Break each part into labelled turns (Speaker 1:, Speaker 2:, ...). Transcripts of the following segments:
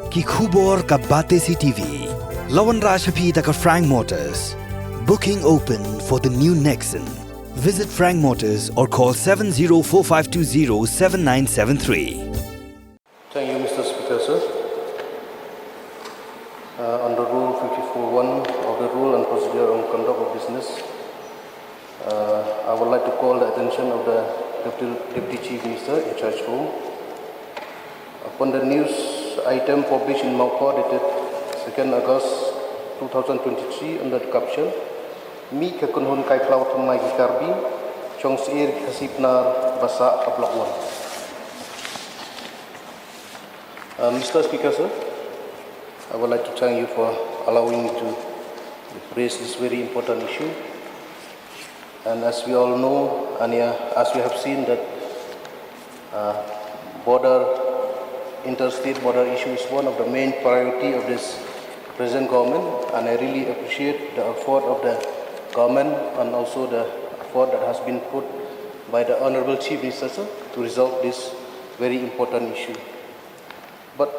Speaker 1: कि khubor ka Batesi TV. Lawan Rashapi taka Frank Motors. Booking open for the new Nexon. Visit Frank Motors or call 7045207973.
Speaker 2: Thank you, Mr. Speaker, sir. Under Rule 54.1 of the Rule and Procedure on Conduct of Business, I would like to call the attention of the Deputy Chief Minister in charge home upon the news item published in Maupo dated 2nd August 2023 under the caption Mi Kakunhun Kai Klau Tumai Karbi Chong Sir Khasi-Pnar Basa Block 1. Mr. Speaker, sir, I would like to thank you for allowing me to raise this very important issue. And as we all know, and as we have seen that interstate border issue is one of the main priority of this present government, and I really appreciate the effort of the government and also the effort that has been put by the Honorable Chief Minister, sir, to resolve this very important issue. But,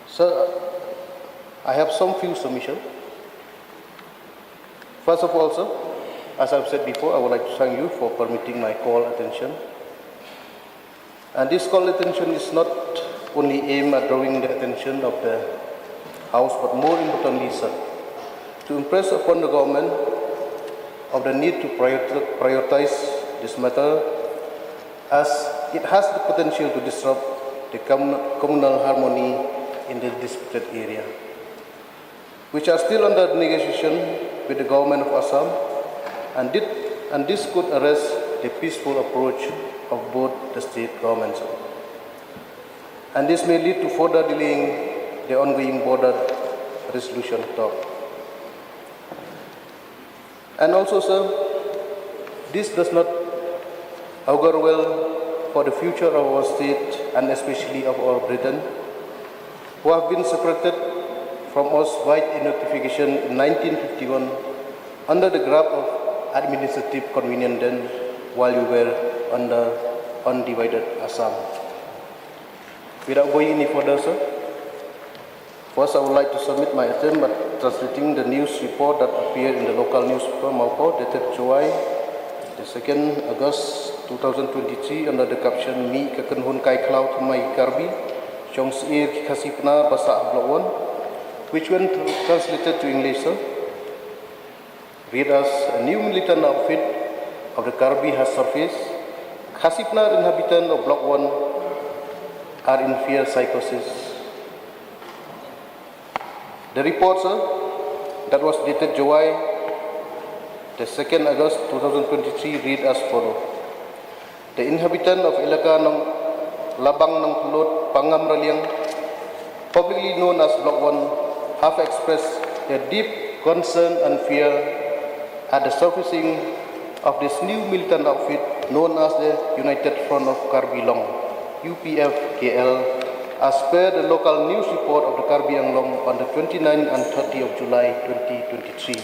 Speaker 2: sir, I have some few submissions. First of all, sir, as I've said before, I would like to thank you for permitting my call attention. And this call attention is not only aimed at drawing the attention of the House, but more importantly, sir, to impress upon the government of the need to prioritize this matter, as it has the potential to disrupt the communal harmony in the disputed area, which are still under negotiation with the government of Assam, and this could arrest the peaceful approach of both the state governments. And this may lead to further delaying the ongoing border resolution talk. And also, sir, this does not augur well for the future of our state and especially of our brethren who have been separated from us by a notification in 1951 under the grab of administrative convenience then while we were under undivided Assam. Without going any further, sir, first I would like to submit my attempt at translating the news report that appeared in the local newspaper Maupo dated July the 2nd August 2023 under the caption Mi Kakunhun Kai Klau Tumai Karbi Chong Sir Khasi-Pnar Basa Block 1, which when translated to English, sir, read as a new militant outfit of the Karbi has surfaced. Khasi-Pnar inhabitants of Block 1 are in fear psychosis. The report, sir, that was dated July the 2nd August 2023 read as follows. The inhabitants of Elaka ng Labang ng Pulot, Pangam Raliang, publicly known as Block 1, have expressed their deep concern and fear at the surfacing of this new militant outfit known as the United Front of Karbi Long, UPF-KL, as per the local news report of the Karbi Anglong on the 29th and 30th of July 2023.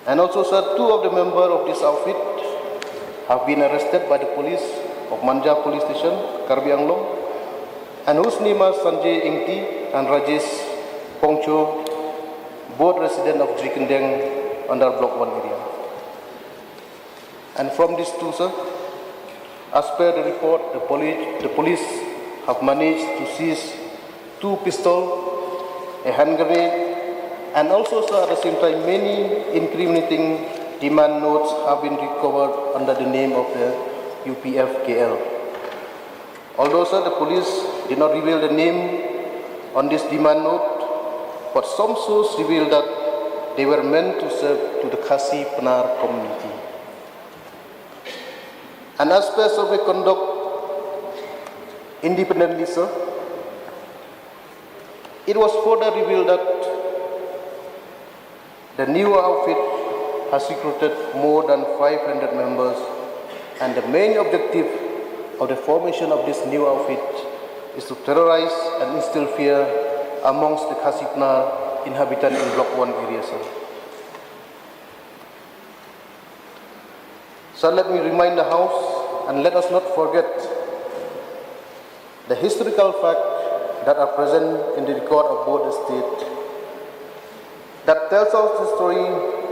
Speaker 2: And also, sir, two of the members of this outfit have been arrested by the police of Manja Police Station, Karbi Anglong, and whose name are Sanjay Ingti and Rajesh Pongcho, both residents of Jingïada under Block 1 area. And from these two, sir, as per the report, the police have managed to seize 2 pistols, a hand grenade, and also, sir, at the same time, many incriminating demand notes have been recovered under the name of the UPF-KL. Although, sir, the police did not reveal the name on this demand note, but some sources revealed that they were meant to serve to the Khasi-Pnar community. And as per survey conduct independently, sir, it was further revealed that the new outfit has recruited more than 500 members, and the main objective of the formation of this new outfit is to terrorize and instill fear amongst the Khasi-Pnar inhabitants in Block 1 area, sir. So let me remind the House, and let us not forget the historical facts that are present in the record of both estates that tells us the story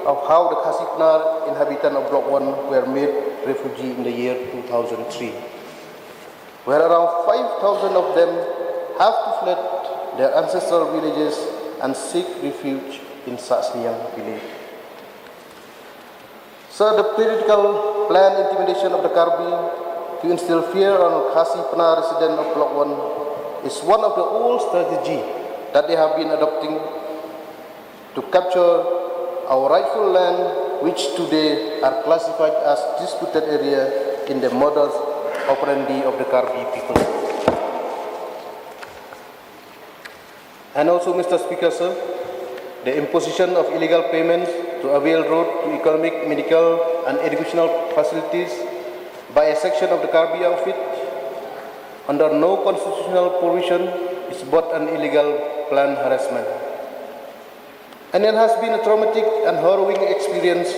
Speaker 2: of how the Khasi-Pnar inhabitants of Block 1 were made refugees in the year 2003, where around 5,000 of them have to flee their ancestral villages and seek refuge in Saksniang village. So the political planned intimidation of the Karbi to instill fear on Khasi-Pnar residents of Block 1 is one of the old strategies that they have been adopting to capture our rightful land, which today are classified as disputed area in the modus operandi of the Karbi people. And also, Mr. Speaker, sir, the imposition of illegal payments to avail road to economic, medical and educational facilities by a section of the Karbi outfit under no constitutional provision is but an illegal planned harassment. And it has been a traumatic and harrowing experience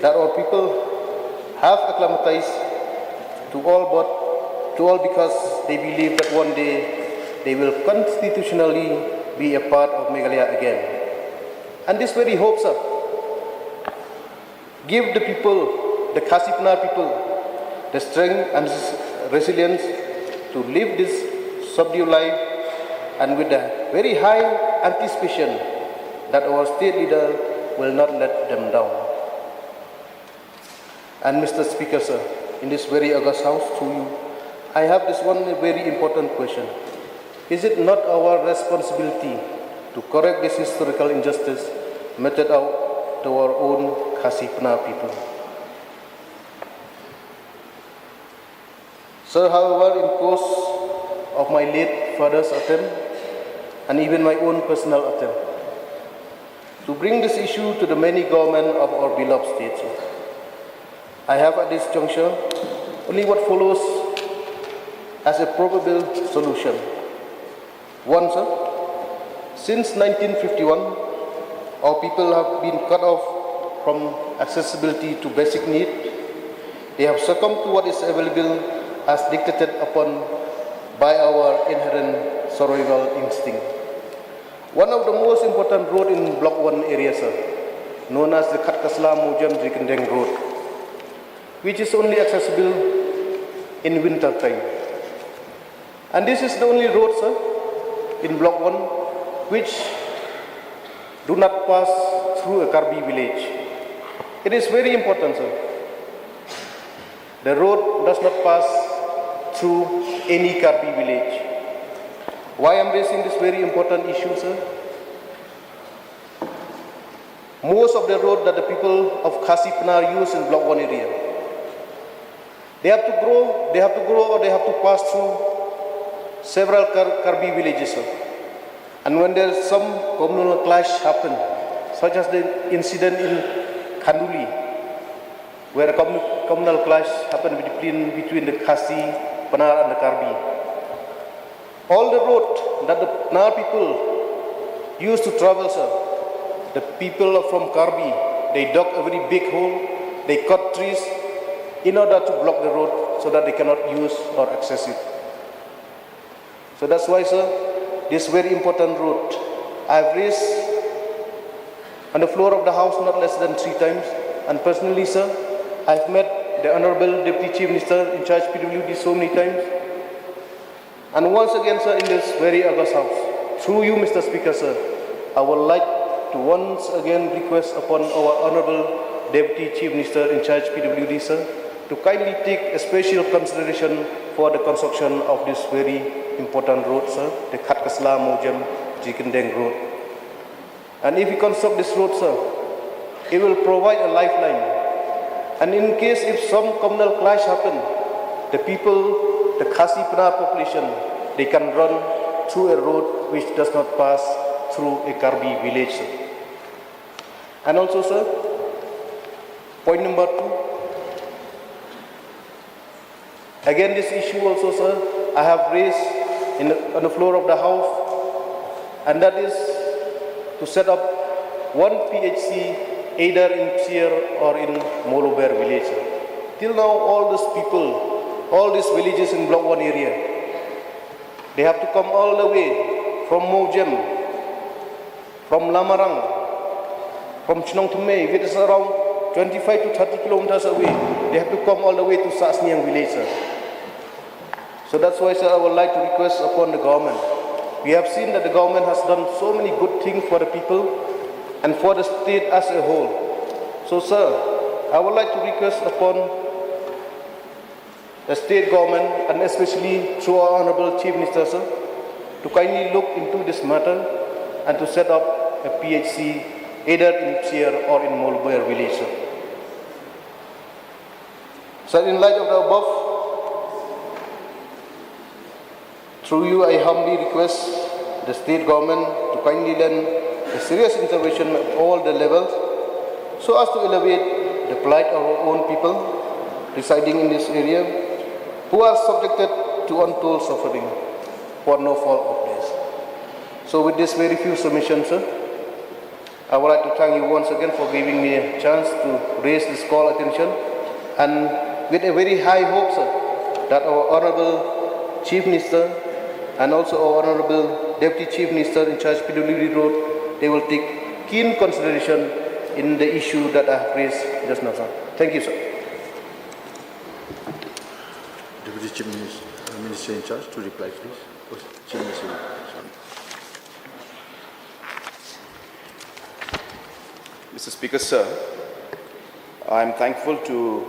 Speaker 2: that our people have acclimatized to all because they believe that one day they will constitutionally be a part of Meghalaya again. And this very hope, sir, give the people, the Khasi-Pnar people, the strength and resilience to live this subdued life, and with a very high anticipation that our state leader will not let them down. And Mr. Speaker, sir, in this very august house, through you, I have this one very important question. Is it not our responsibility to correct this historical injustice meted out to our own Khasi-Pnar people? Sir, however, in course of my late father's attempt and even my own personal attempt to bring this issue to the many government of our beloved state, I have at this juncture only what follows as a probable solution. One, sir, since 1951, our people have been cut off from accessibility to basic need. They have succumbed to what is available as dictated upon by our inherent survival instinct. One of the most important roads in Block 1 area, sir, known as the Khasi-Pnar Road, which is only accessible in winter time. And this is the only road, sir, in Block 1 which do not pass through a Karbi village. It is very important, sir. The road does not pass through any Karbi village. Why I am raising this very important issue, sir? Most of the road that the people of Khasi-Pnar use in Block 1 area, they have to grow or they have to pass through several Karbi villages, sir. And when there is some communal clash happen, such as the incident in Khanduli, where a communal clash happened between the Khasi-Pnar and the Karbi, all the road that the Pnar people used to travel, sir, the people from Karbi, they dug a very big hole, they cut trees in order to block the road so that they cannot use or access it. So that's why, sir, this very important road I have raised on the floor of the house not less than 3 times. And personally, sir, I have met the Honorable Deputy Chief Minister in charge PWD so many times. And once again, sir, in this very august house, through you, Mr. Speaker, sir, I would like to once again request upon our Honorable Deputy Chief Minister in charge PWD, sir, to kindly take a special consideration for the construction of this very important road, sir, the Khasi-Pnar Road. And if you construct this road, sir, it will provide a lifeline. And in case if some communal clash happen, the people, the Khasi-Pnar population, they can run through a road which does not pass through a Karbi village, sir. And also, sir, point number 2. Again, this issue also, sir, I have raised on the floor of the house, and that is to set up one PHC either in Psir or in Molober village. Till now, all these people, all these villages in Block 1 area, They have to come all the way from Mojem, from Lamarang, from Chinong Tumei, which is around 25 to 30 kilometers away. They have to come all the way to Sasniang village, sir. So that's why, sir, I would like to request upon the government. We have seen that the government has done so many good things for the people and for the state as a whole. So, sir, I would like to request upon the state government and especially through our Honorable Chief Minister, sir, to kindly look into this matter and to set up a PHC either in Chier or in Molboyer village, sir. So in light of the above, through you I humbly request the state government to kindly lend a serious intervention at all the levels so as to elevate the plight of our own people residing in this area who are subjected to untold suffering for no fault of theirs. So with this very few submissions, sir, I would like to thank you once again for giving me a chance to raise this call attention, and with a very high hope, sir, that our Honorable Chief Minister and also our Honorable Deputy Chief Minister in charge PWD Road, they will take keen consideration in the issue that I have raised just now, sir. Thank you, sir.
Speaker 3: Deputy Chief Minister in charge to reply, please. Chief Minister, sorry.
Speaker 4: Mr. Speaker, sir, I am thankful to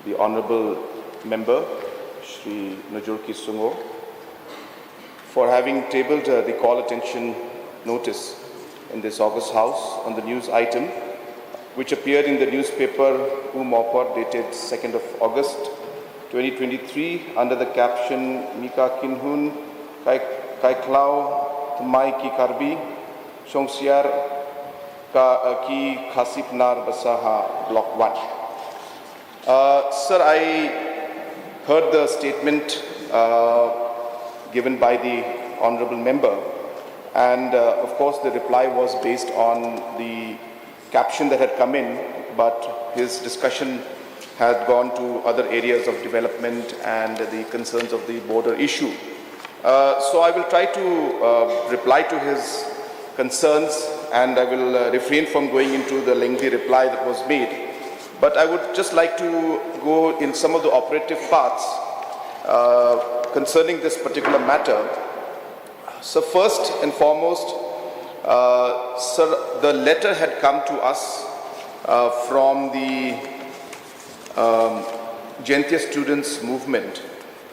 Speaker 4: the Honourable Member, Shri Nujorki Sungo, for having tabled the call attention notice in this August House on the news item, which appeared in the newspaper Umopor dated 2nd of August 2023 under the caption Mika Kinhun Kaiklau Tumai Ki Karbi Shongsiar Ki Khasi-Pnar Basaha Block 1. Sir, I heard the statement given by the Honourable Member, and of course the reply was based on the caption that had come in, but his discussion had gone to other areas of development and the concerns of the border issue. So I will try to reply to his concerns, and I will refrain from going into the lengthy reply that was made. But I would just like to go in some of the operative parts concerning this particular matter. So first and foremost, sir, the letter had come to us from the Jaintia Students Movement,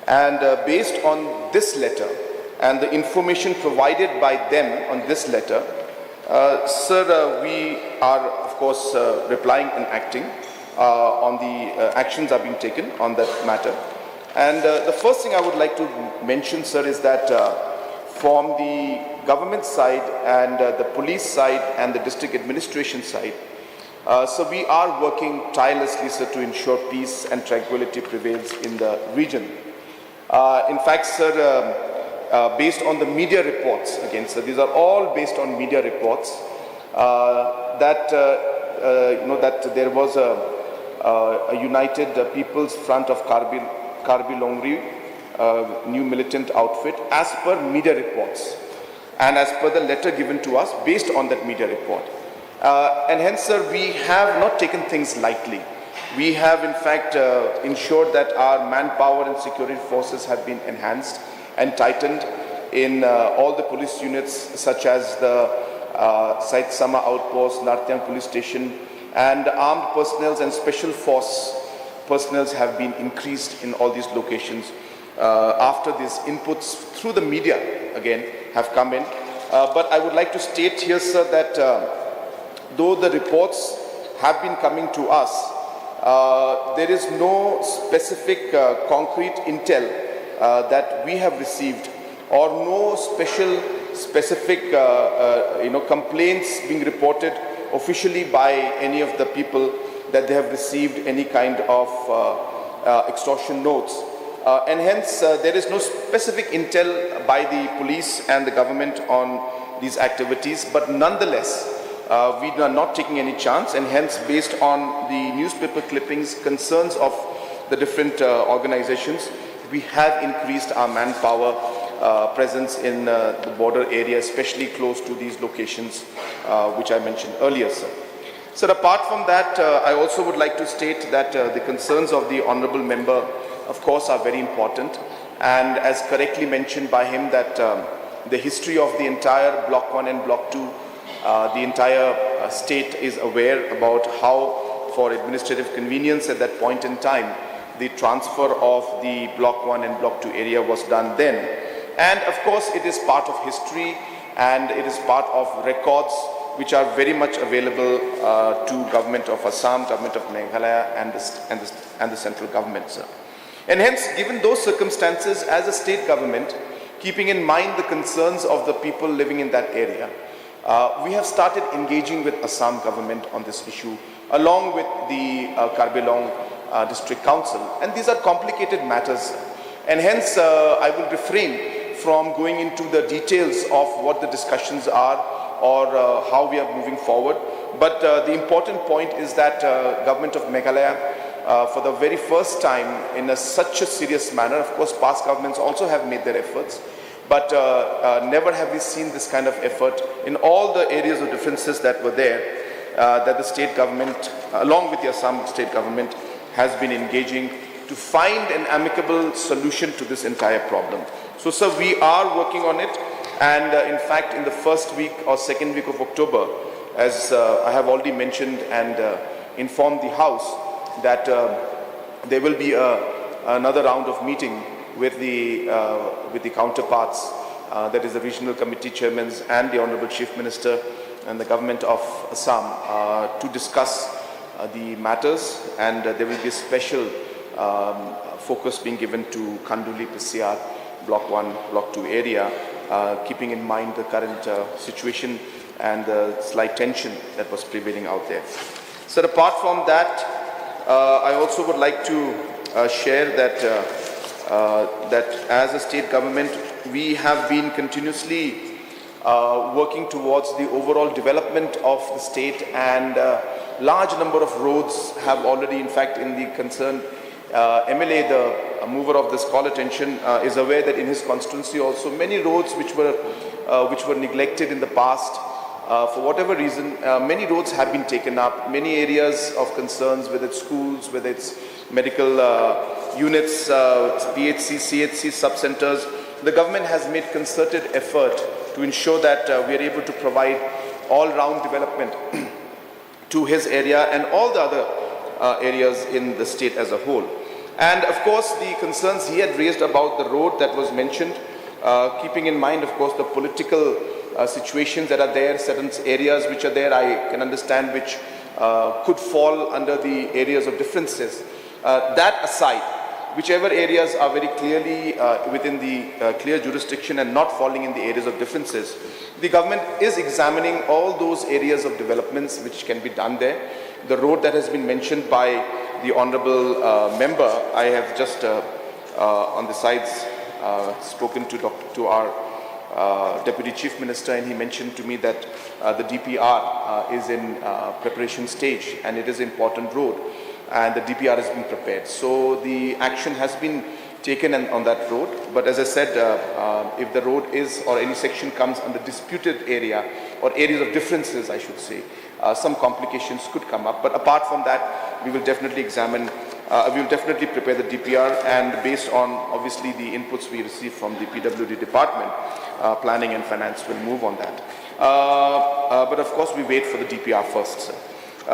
Speaker 4: and based on this letter and the information provided by them on this letter, sir, we are of course replying and acting on the actions are being taken on that matter. And the first thing I would like to mention, sir, is that from the government side and the police side and the district administration side, so we are working tirelessly, sir, to ensure peace and tranquility prevails in the region. In fact, sir, based on the media reports, again, sir, these are all based on media reports, that that there was a United People's Front of Karbi Longri, new militant outfit, as per media reports and as per the letter given to us based on that media report. And hence, sir, we have not taken things lightly. We have, in fact, ensured that our manpower and security forces have been enhanced and tightened in all the police units, such as the Sait Sama Outpost, Nartyang Police Station, and armed personnel and special force personnel have been increased in all these locations after these inputs through the media, again, have come in. But I would like to state here, sir, that though the reports have been coming to us, there is no specific concrete intel that we have received, or no specific complaints being reported officially by any of the people that they have received any kind of extortion notes. And hence there is no specific intel by the police and the government on these activities, but nonetheless we are not taking any chance, and hence based on the newspaper clippings, concerns of the different organizations, we have increased our manpower presence in the border area, especially close to these locations which I mentioned earlier, sir. Sir, apart from that, I also would like to state that the concerns of the honourable member, of course, are very important. And as correctly mentioned by him, that the history of the entire Block 1 and Block 2, the entire state is aware about how, for administrative convenience at that point in time, the transfer of the Block 1 and Block 2 area was done then. And of course, it is part of history and it is part of records which are very much available to Government of Assam, Government of Meghalaya and the central government, sir. And hence, given those circumstances, as a state government, keeping in mind the concerns of the people living in that area, we have started engaging with Assam government on this issue, along with the Karbi Anglong District Council. And these are complicated matters. And hence, I will refrain from going into the details of what the discussions are or how we are moving forward. But the important point is that Government of Meghalaya, for the very first time in such a serious manner, of course past governments also have made their efforts, but never have we seen this kind of effort in all the areas of differences that were there, that the state government, along with the Assam state government, has been engaging to find an amicable solution to this entire problem. So, sir, we are working on it. And in fact, in the first week or second week of October, as I have already mentioned and informed the House, that there will be another round of meeting with the counterparts, that is the regional committee chairmen and the Honorable Chief Minister and the Government of Assam, to discuss the matters, and there will be a special focus being given to Khanduli PCR Block 1, Block 2 area, keeping in mind the current situation and the slight tension that was prevailing out there. So apart from that, I also would like to share that, that as a state government, we have been continuously working towards the overall development of the state, and large number of roads have already, in fact, in the concerned MLA, the mover of this call attention, is aware that in his constituency also many roads which were neglected in the past, for whatever reason, many roads have been taken up. Many areas of concerns, whether it's schools, whether it's medical units, PHC, CHC, sub-centers, the government has made concerted effort to ensure that we are able to provide all-round development to his area and all the other areas in the state as a whole. And of course, the concerns he had raised about the road that was mentioned, keeping in mind, of course, the political situations that are there, certain areas which are there, I can understand, which could fall under the areas of differences. That aside, whichever areas are very clearly within the clear jurisdiction and not falling in the areas of differences, the government is examining all those areas of developments which can be done there. The road that has been mentioned by the honourable member, I have just on the sides spoken to our Deputy Chief Minister, and he mentioned to me that the DPR is in preparation stage, and it is an important road, and the DPR has been prepared. So the action has been taken on that road. But as I said, if the road is, or any section comes under disputed area or areas of differences, I should say, some complications could come up. But apart from that, we will definitely examine, we will definitely prepare the DPR, and based on obviously the inputs we receive from the PWD department, planning and finance will move on that. But of course, we wait for the DPR first, sir.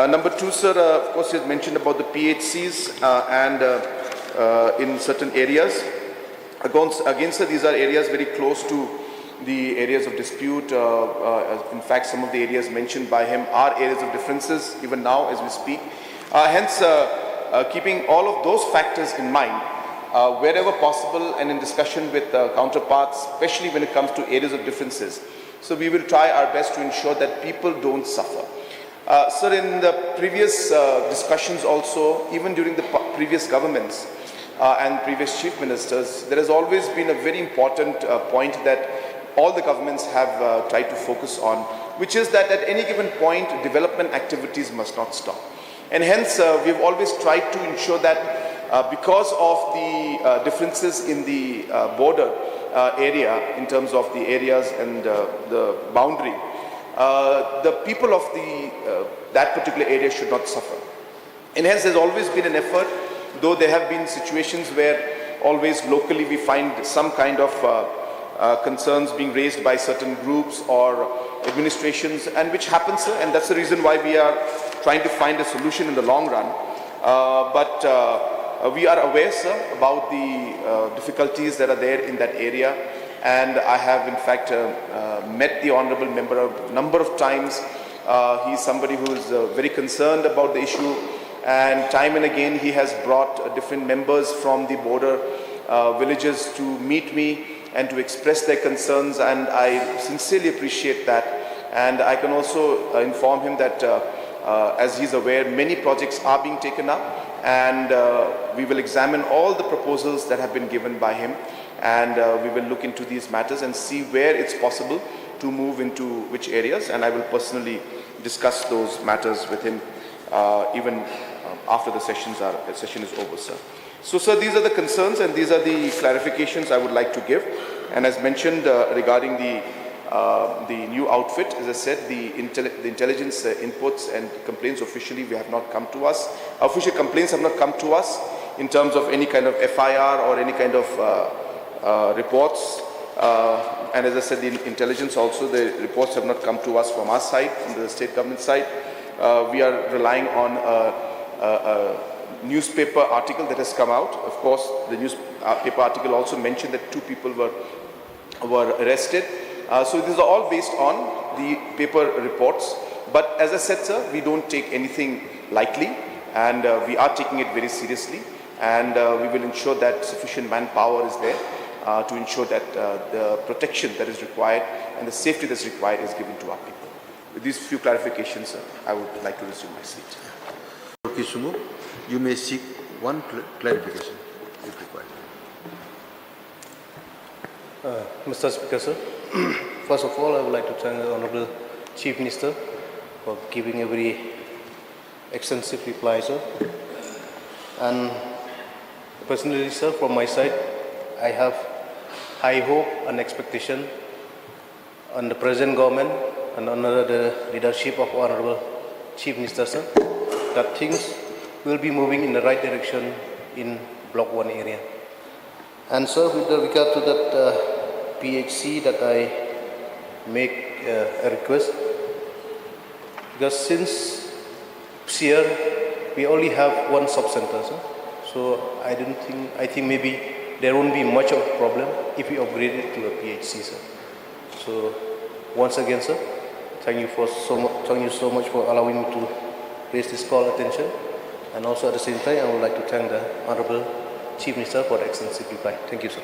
Speaker 4: Number two, sir, of course, you had mentioned about the PHCs and in certain areas. Again, sir, these are areas very close to the areas of dispute. In fact, some of the areas mentioned by him are areas of differences even now as we speak. Hence, keeping all of those factors in mind, wherever possible and in discussion with counterparts, especially when it comes to areas of differences. So we will try our best to ensure that people don't suffer. Sir, in the previous discussions also, even during the previous governments and previous chief ministers, there has always been a very important point that all the governments have tried to focus on, which is that at any given point, development activities must not stop. And hence, we have always tried to ensure that because of the differences in the border, area in terms of the areas and the boundary, the people of that particular area should not suffer. And hence there's always been an effort, though there have been situations where always locally we find some kind of concerns being raised by certain groups or administrations, and which happens, and that's the reason why we are trying to find a solution in the long run. But we are aware, sir, about the difficulties that are there in that area, and I have in fact met the honorable member a number of times. He is somebody who is very concerned about the issue, and time and again he has brought different members from the border villages to meet me and to express their concerns, and I sincerely appreciate that. And I can also inform him that as he's aware, many projects are being taken up, and we will examine all the proposals that have been given by him, and we will look into these matters and see where it's possible to move into which areas, and I will personally discuss those matters with him even after the session is over, sir. So, sir, these are the concerns and these are the clarifications I would like to give. And as mentioned regarding the new outfit, as I said, the intelligence inputs and complaints officially have not come to us. Official complaints have not come to us in terms of any kind of FIR or any kind of reports. And as I said, the intelligence also, the reports have not come to us from our side, from the state government side. We are relying on a newspaper article that has come out. Of course, the newspaper article also mentioned that 2 people were arrested. So these are all based on the paper reports. But as I said, sir, we don't take anything lightly, and we are taking it very seriously, and we will ensure that sufficient manpower is there to ensure that the protection that is required and the safety that is required is given to our people. With these few clarifications, sir, I would like to resume my seat.
Speaker 3: Kisumu, you may seek one clarification if required.
Speaker 2: Mr. Speaker, sir, first of all, I would like to thank the Honorable Chief Minister for giving a very extensive reply, sir. And personally, sir, from my side, I have high hope and expectation on the present government and under the leadership of Honorable Chief Minister, sir, that things will be moving in the right direction in Block 1 area. And sir, with regard to that PHC that I make a request, because since here we only have one sub-center, sir, so I think maybe there won't be much of a problem if we upgrade it to a PHC, sir. So once again, sir, thank you so much for allowing me to raise this call attention, and also at the same time I would like to thank the Honorable Chief Minister for the extensive reply. Thank you, sir.